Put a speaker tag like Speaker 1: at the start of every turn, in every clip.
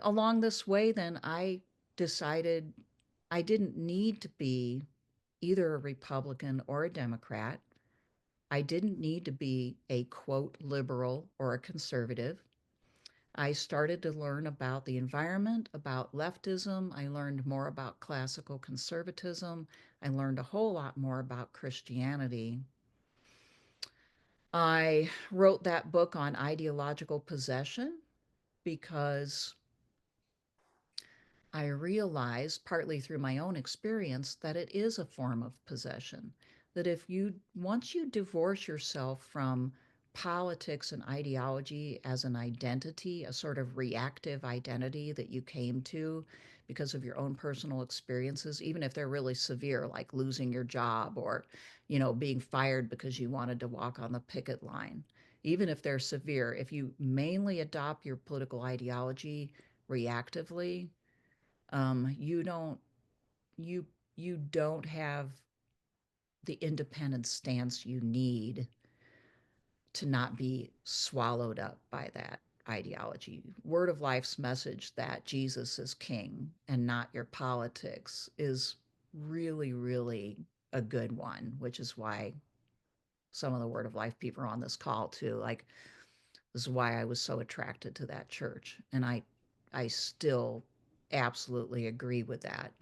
Speaker 1: along this way, then I decided I didn't need to be either a Republican or a Democrat. I didn't need to be a quote liberal or a conservative. I started to learn about the environment, about leftism. I learned more about classical conservatism. I learned a whole lot more about Christianity. I wrote that book on ideological possession because I realized, partly through my own experience, that it is a form of possession. That if you, once you divorce yourself from politics and ideology as an identity, a sort of reactive identity that you came to because of your own personal experiences, even if they're really severe, like losing your job or, being fired because you wanted to walk on the picket line, even if they're severe, if you mainly adopt your political ideology reactively, you don't you you don't have the independent stance you need to not be swallowed up by that ideology. Word of Life's message that Jesus is king and not your politics is really, really a good one, which is why some of the Word of Life people are on this call too. Like, this is why I was so attracted to that church. And I still absolutely agree with that.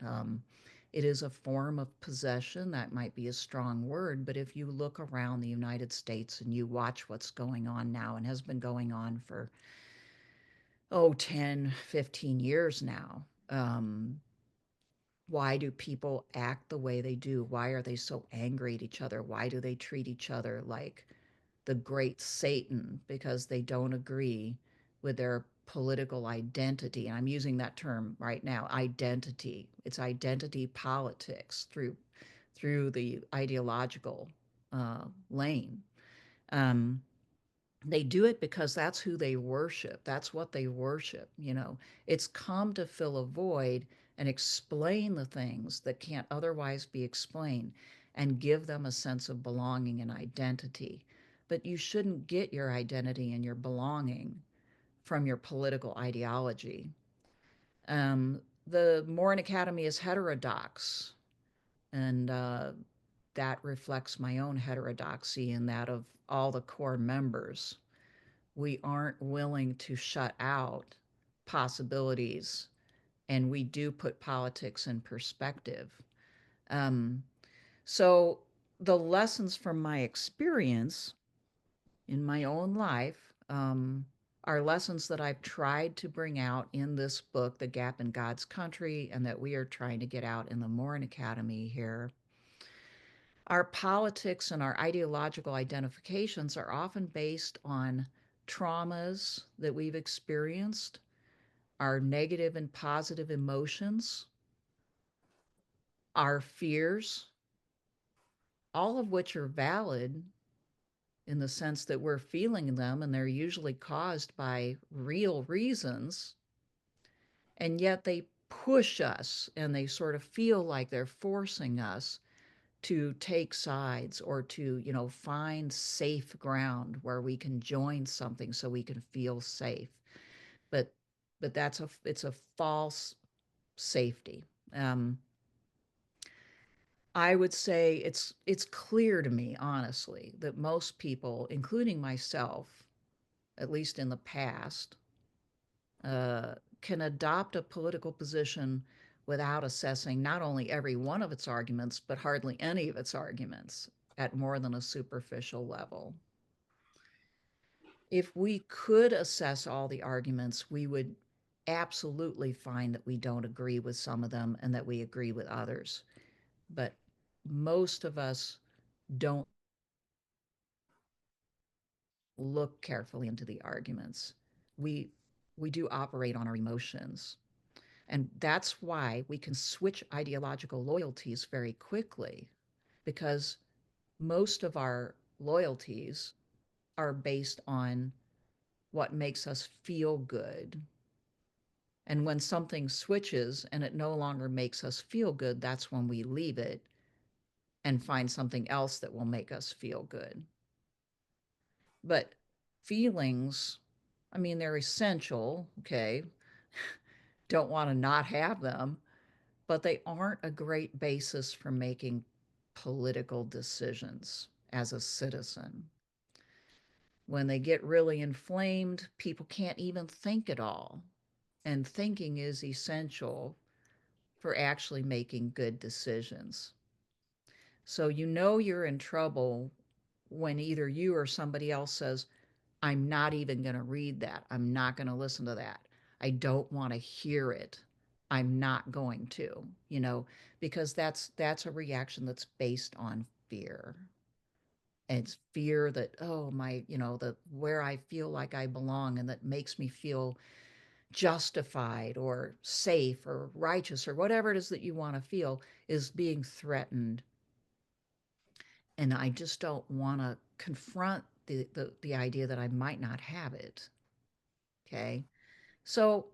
Speaker 1: It is a form of possession. That might be a strong word, but if you look around the United States and you watch what's going on now and has been going on for, 10, 15 years now, why do people act the way they do? Why are they so angry at each other? Why do they treat each other like the great Satan because they don't agree with their political identity? And I'm using that term right now, identity. It's identity politics through the ideological lane. Um, they do it because that's who they worship. That's what they worship. It's come to fill a void and explain the things that can't otherwise be explained and give them a sense of belonging and identity. But you shouldn't get your identity and your belonging from your political ideology. The Morin Academy is heterodox, and that reflects my own heterodoxy and that of all the core members. We aren't willing to shut out possibilities, and we do put politics in perspective. Um, so, the lessons from my experience in my own life are lessons that I've tried to bring out in this book, The Gap in God's Country, and that we are trying to get out in the Morin Academy here. Our politics and our ideological identifications are often based on traumas that we've experienced, our negative and positive emotions, our fears, all of which are valid in the sense that we're feeling them and they're usually caused by real reasons. And yet they push us and they sort of feel like they're forcing us to take sides or to, find safe ground where we can join something so we can feel safe. But it's a false safety. Um, I would say it's clear to me, honestly, that most people, including myself, at least in the past, can adopt a political position without assessing not only every one of its arguments, but hardly any of its arguments at more than a superficial level. If we could assess all the arguments, we would absolutely find that we don't agree with some of them and that we agree with others. But most of us don't look carefully into the arguments. We we do operate on our emotions. And that's why we can switch ideological loyalties very quickly because most of our loyalties are based on what makes us feel good. And when something switches and it no longer makes us feel good, that's when we leave it and find something else that will make us feel good. But feelings, I mean, they're essential, okay? don't want to not have them, but they aren't a great basis for making political decisions as a citizen. When they get really inflamed, people can't even think at all. And thinking is essential for actually making good decisions. So you know you're in trouble when either you or somebody else says, I'm not even going to read that. I'm not going to listen to that. I don't want to hear it. I'm not going to, because that's a reaction that's based on fear. And it's fear that, oh, that where I feel like I belong and that makes me feel justified or safe or righteous or whatever it is that you want to feel is being threatened. And I just don't want to confront the idea that I might not have it. Okay. So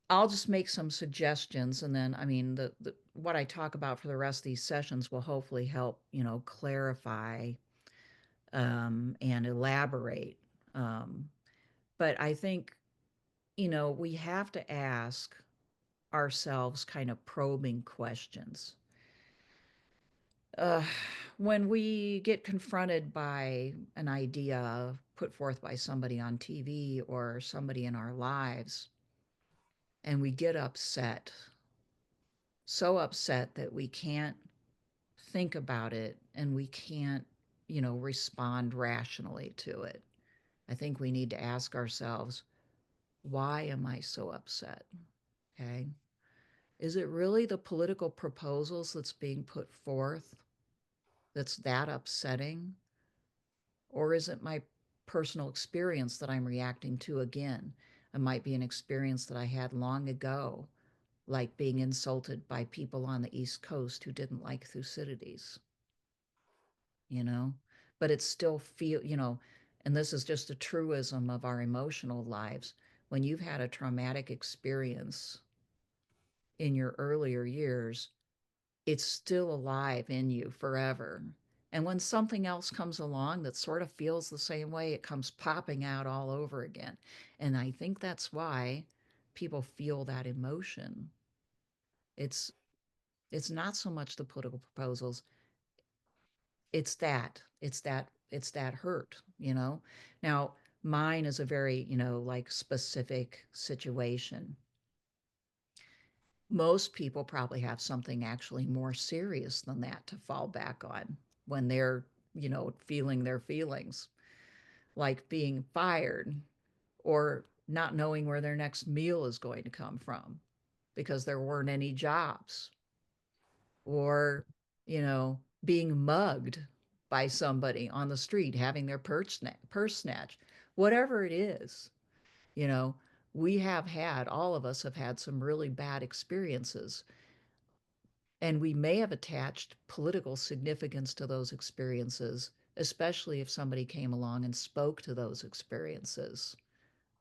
Speaker 1: I'll just make some suggestions, and then I mean the what I talk about for the rest of these sessions will hopefully help clarify and elaborate. Um, but I think we have to ask ourselves kind of probing questions. Uh, when we get confronted by an idea put forth by somebody on TV or somebody in our lives, and we get upset, so upset that we can't think about it and we can't, respond rationally to it. I think we need to ask ourselves, why am I so upset? Okay. Is it really the political proposals that's being put forth that's that upsetting? Or is it my personal experience that I'm reacting to again? It might be an experience that I had long ago, like being insulted by people on the East Coast who didn't like Thucydides, you know? But it's still and this is just a truism of our emotional lives. When you've had a traumatic experience in your earlier years, it's still alive in you forever. And when something else comes along that sort of feels the same way, it comes popping out all over again. And I think that's why people feel that emotion. It's it's not so much the political proposals, it's that hurt. Now, mine is a very, like specific situation. Most people probably have something actually more serious than that to fall back on when they're, feeling their feelings, like being fired or not knowing where their next meal is going to come from because there weren't any jobs, or, being mugged by somebody on the street, having their purse snatched, whatever it is. You know, all of us have had some really bad experiences. And we may have attached political significance to those experiences, especially if somebody came along and spoke to those experiences,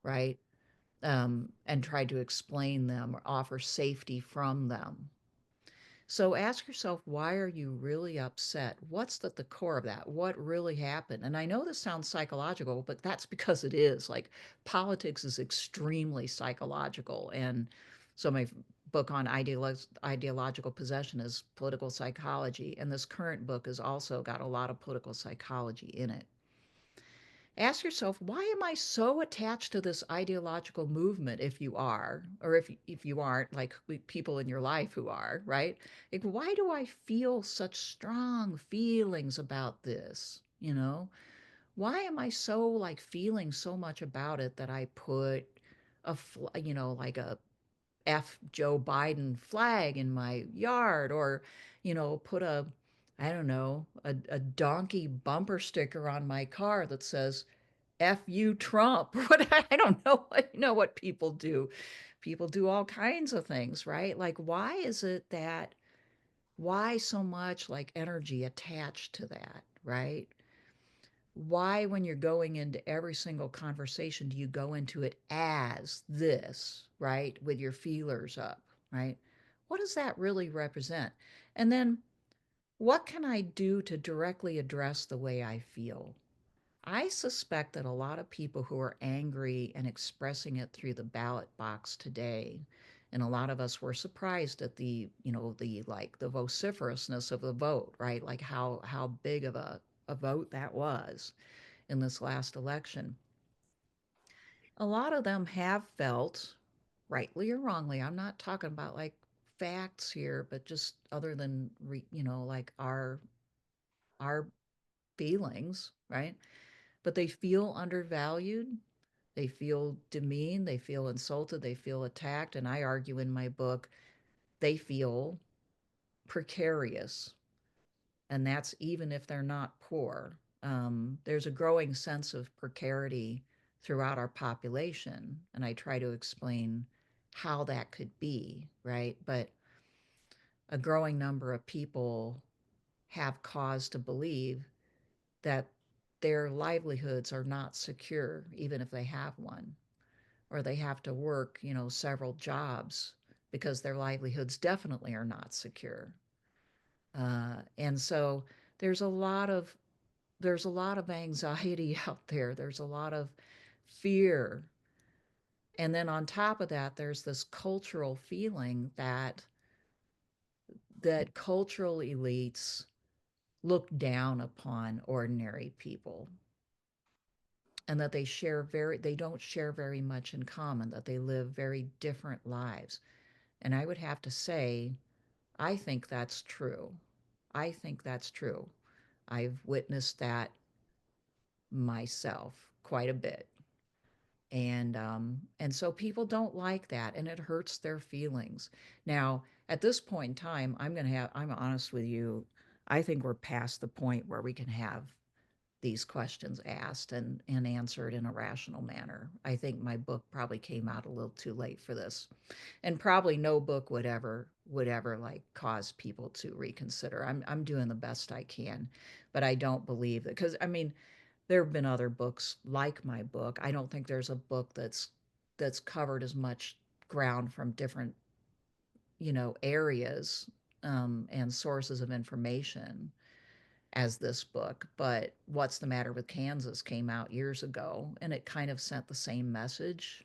Speaker 1: right? And tried to explain them or offer safety from them. So ask yourself, why are you really upset? What's at the core of that? What really happened? And I know this sounds psychological, but that's because it is. Like, politics is extremely psychological. And so my book on ideological possession is political psychology. And this current book has also got a lot of political psychology in it. Ask yourself, why am I so attached to this ideological movement, if you are, or if you aren't, like people in your life who are, right? Like, why do I feel such strong feelings about this? Why am I so like feeling so much about it that I put like a F Joe Biden flag in my yard, or, put I don't know, a donkey bumper sticker on my car that says F you Trump. What, I don't know what people do. People do all kinds of things, right? Like, why is it that why so much like energy attached to that, right? Why, when you're going into every single conversation, do you go into it as this, right? With your feelers up, right? What does that really represent? And then what can I do to directly address the way I feel? I suspect that a lot of people who are angry and expressing it through the ballot box today, and a lot of us were surprised at the vociferousness of the vote, right? Like how big of a vote that was in this last election. A lot of them have felt, rightly or wrongly, I'm not talking about like facts here, but just other than like our feelings, right? But they feel undervalued, they feel demeaned, they feel insulted, they feel attacked, and I argue in my book they feel precarious, and that's even if they're not poor. There's a growing sense of precarity throughout our population, and I try to explain how that could be, right? But a growing number of people have cause to believe that their livelihoods are not secure, even if they have one, or they have to work, several jobs because their livelihoods definitely are not secure. And so there's a lot of there's a lot of anxiety out there. There's a lot of fear. And then on top of that, there's this cultural feeling that cultural elites look down upon ordinary people, and that they don't share very much in common, that they live very different lives. And I would have to say, I think that's true. I think that's true. I've witnessed that myself quite a bit. And so people don't like that, and it hurts their feelings. Now, at this point in time, I'm honest with you, I think we're past the point where we can have these questions asked and answered in a rational manner. I think my book probably came out a little too late for this. And probably no book would ever like cause people to reconsider. I'm doing the best I can, but I don't believe that, because I mean, there have been other books like my book. I don't think there's a book that's covered as much ground from different, areas, and sources of information as this book. But What's the Matter with Kansas came out years ago, and it kind of sent the same message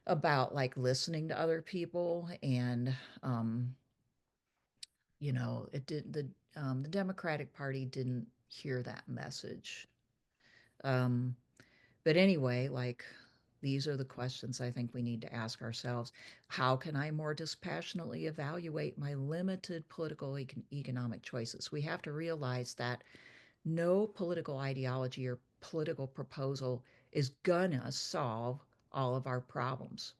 Speaker 1: about like listening to other people. And it did the Democratic Party didn't hear that message. um, but anyway, like, these are the questions I think we need to ask ourselves. How can I more dispassionately evaluate my limited political economic choices? We have to realize that no political ideology or political proposal is gonna solve all of our problems.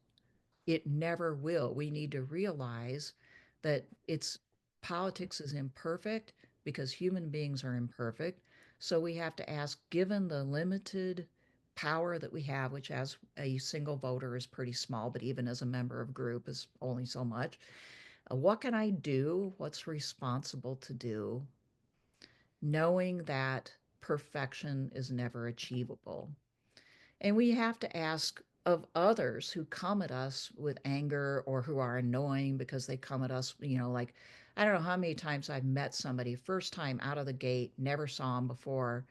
Speaker 1: It never will. We need to realize that it's politics is imperfect because human beings are imperfect. So we have to ask, given the limited power that we have, which as a single voter is pretty small, but even as a member of group is only so much, what can I do? What's responsible to do, knowing that perfection is never achievable? And we have to ask of others who come at us with anger or who are annoying because they come at us, like, I don't know how many times I've met somebody first time out of the gate, never saw them before,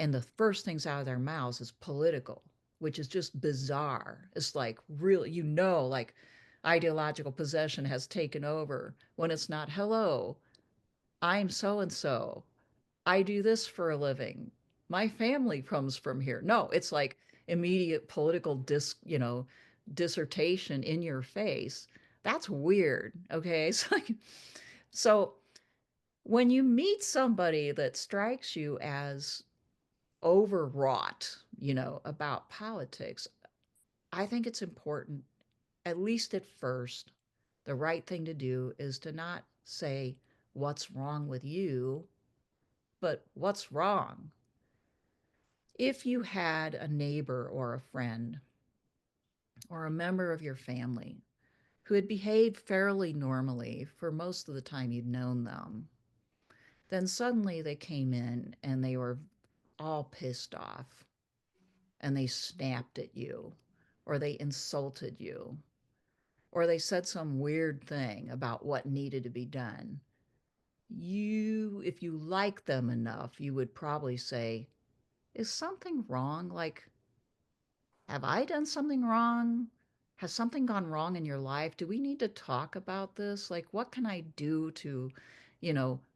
Speaker 1: and the first things out of their mouths is political, which is just bizarre. It's like, really, like ideological possession has taken over when it's not, hello, I'm so and so. I do this for a living. My family comes from here. No, it's like immediate political dissertation in your face. That's weird. Okay. It's like, so when you meet somebody that strikes you as overwrought, about politics, I think it's important, at least at first, the right thing to do is to not say, what's wrong with you, but what's wrong? If you had a neighbor or a friend or a member of your family who had behaved fairly normally for most of the time you'd known them, then suddenly they came in and they were all pissed off and they snapped at you, or they insulted you, or they said some weird thing about what needed to be done. If you like them enough, you would probably say, is something wrong? Like, have I done something wrong? Has something gone wrong in your life? Do we need to talk about this? Like, what can I do to,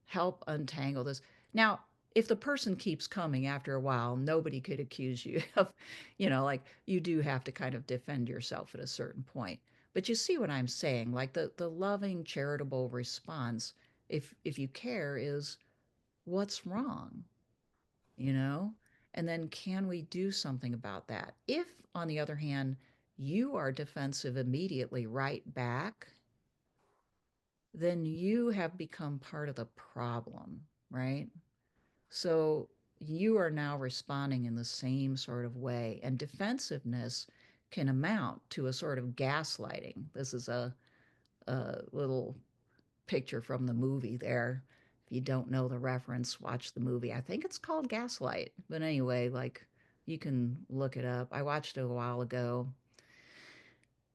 Speaker 1: help untangle this? Now, if the person keeps coming after a while, nobody could accuse you of, like you do have to kind of defend yourself at a certain point. But you see what I'm saying? Like the loving, charitable response, if you care, is what's wrong? you know? And then can we do something about that? If, on the other hand, you are defensive immediately right back, then you have become part of the problem, right? So you are now responding in the same sort of way. And defensiveness can amount to a sort of gaslighting. This is a little picture from the movie there. If you don't know the reference, watch the movie. I think it's called Gaslight. But anyway, like you can look it up. I watched it a while ago.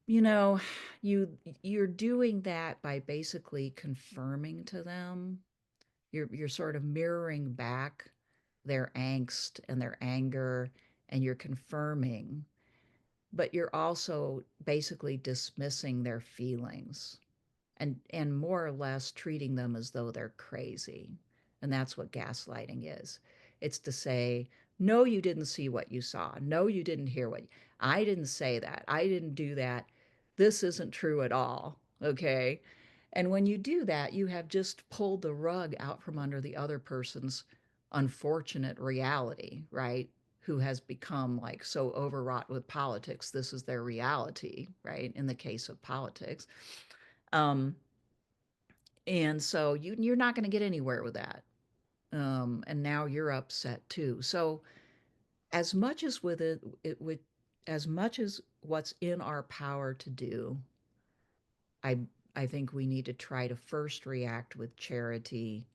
Speaker 1: You know, you're doing that by basically confirming to them. You're sort of mirroring back their angst and their anger and you're confirming, but you're also basically dismissing their feelings and more or less treating them as though they're crazy. And that's what gaslighting is. It's to say, no, you didn't see what you saw. No, you didn't hear what I didn't say that. I didn't do that. This isn't true at all. Okay. And when you do that, you have just pulled the rug out from under the other person's unfortunate reality, right? Who has become like so overwrought with politics. This is their reality, right? In the case of politics. Um, and so you're not going to get anywhere with that. And now you're upset too. So as much as with it would, as much as what's in our power to do, I I think we need to try to first react with charity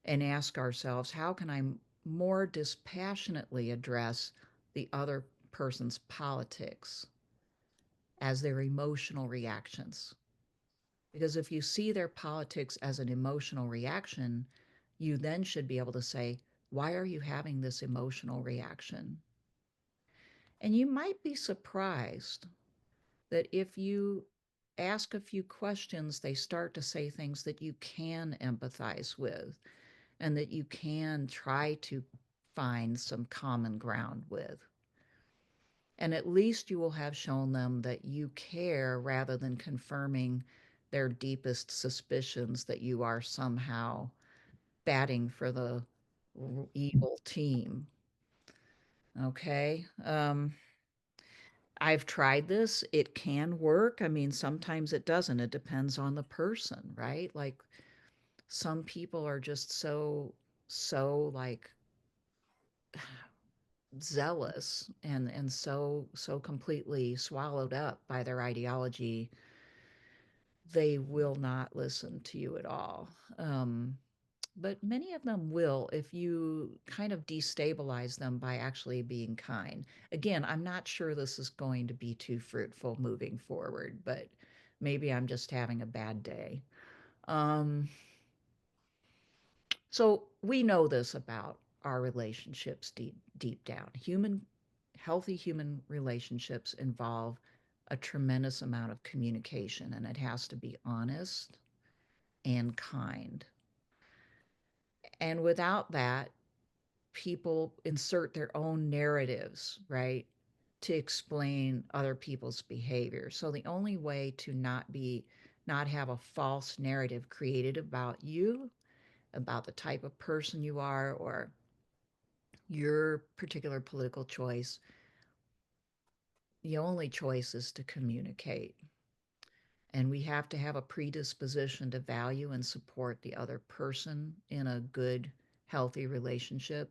Speaker 1: and ask ourselves, how can I more dispassionately address the other person's politics as their emotional reactions? Because if you see their politics as an emotional reaction, you then should be able to say, why are you having this emotional reaction? And you might be surprised that if you ask a few questions, they start to say things that you can empathize with and that you can try to find some common ground with. And at least you will have shown them that you care rather than confirming their deepest suspicions that you are somehow batting for the evil team. Okay. I've tried this. It can work. I mean, sometimes it doesn't. It depends on the person, right? Like some people are just so like zealous and so completely swallowed up by their ideology, they will not listen to you at all. But many of them will if you kind of destabilize them by actually being kind. Again, I'm not sure this is going to be too fruitful moving forward, but maybe I'm just having a bad day. Um, so we know this about our relationships deep down. Healthy human relationships involve a tremendous amount of communication, and it has to be honest and kind. And without that, people insert their own narratives, right, to explain other people's behavior. So the only way to not have a false narrative created about you, about the type of person you are, or your particular political choice, the only choice is to communicate. And we have to have a predisposition to value and support the other person in a good, healthy relationship.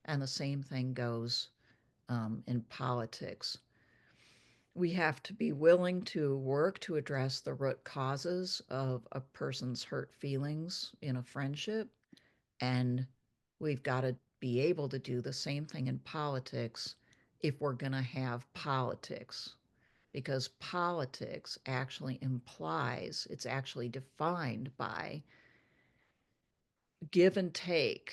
Speaker 1: And the same thing goes in politics. We have to be willing to work to address the root causes of a person's hurt feelings in a friendship. And we've got to be able to do the same thing in politics if we're going to have politics. Because politics actually implies, it's actually defined by give and take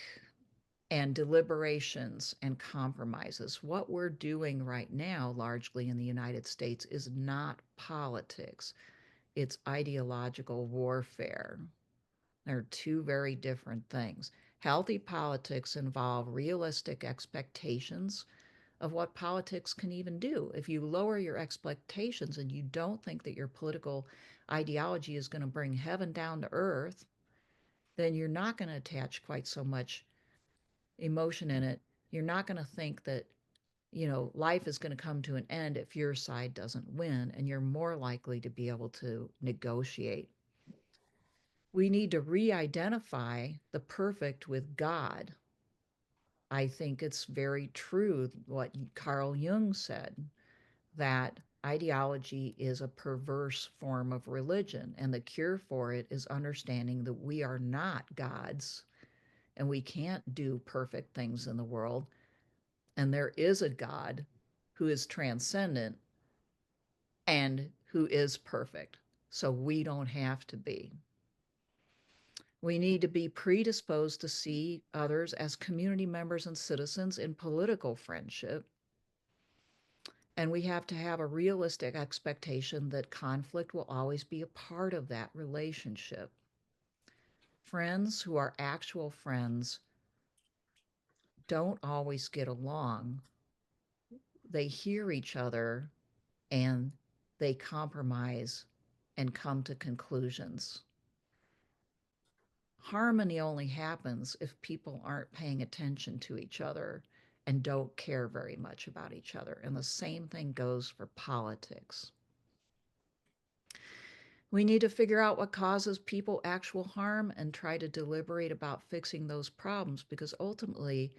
Speaker 1: and deliberations and compromises. What we're doing right now, largely in the United States, is not politics, it's ideological warfare. They're two very different things. Healthy politics involve realistic expectations of what politics can even do. If you lower your expectations and you don't think that your political ideology is going to bring heaven down to earth, then you're not going to attach quite so much emotion in it. You're not going to think that, life is going to come to an end if your side doesn't win, and you're more likely to be able to negotiate. We need to re identify the perfect with God. I think it's very true what Carl Jung said, that ideology is a perverse form of religion, and the cure for it is understanding that we are not gods and we can't do perfect things in the world. And there is a God who is transcendent and who is perfect. So we don't have to be. We need to be predisposed to see others as community members and citizens in political friendship. And we have to have a realistic expectation that conflict will always be a part of that relationship. Friends who are actual friends don't always get along. They hear each other and they compromise and come to conclusions. Harmony only happens if people aren't paying attention to each other and don't care very much about each other. And the same thing goes for politics. We need to figure out what causes people actual harm and try to deliberate about fixing those problems, because ultimately,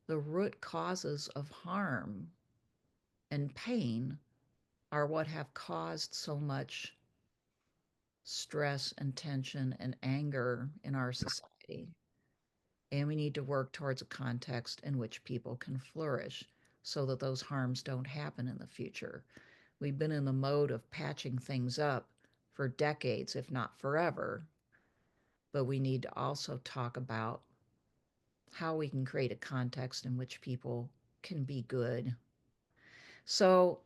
Speaker 1: the root causes of harm and pain are what have caused so much stress and tension and anger in our society. And we need to work towards a context in which people can flourish so that those harms don't happen in the future. We've been in the mode of patching things up for decades, if not forever, but we need to also talk about how we can create a context in which people can be good. So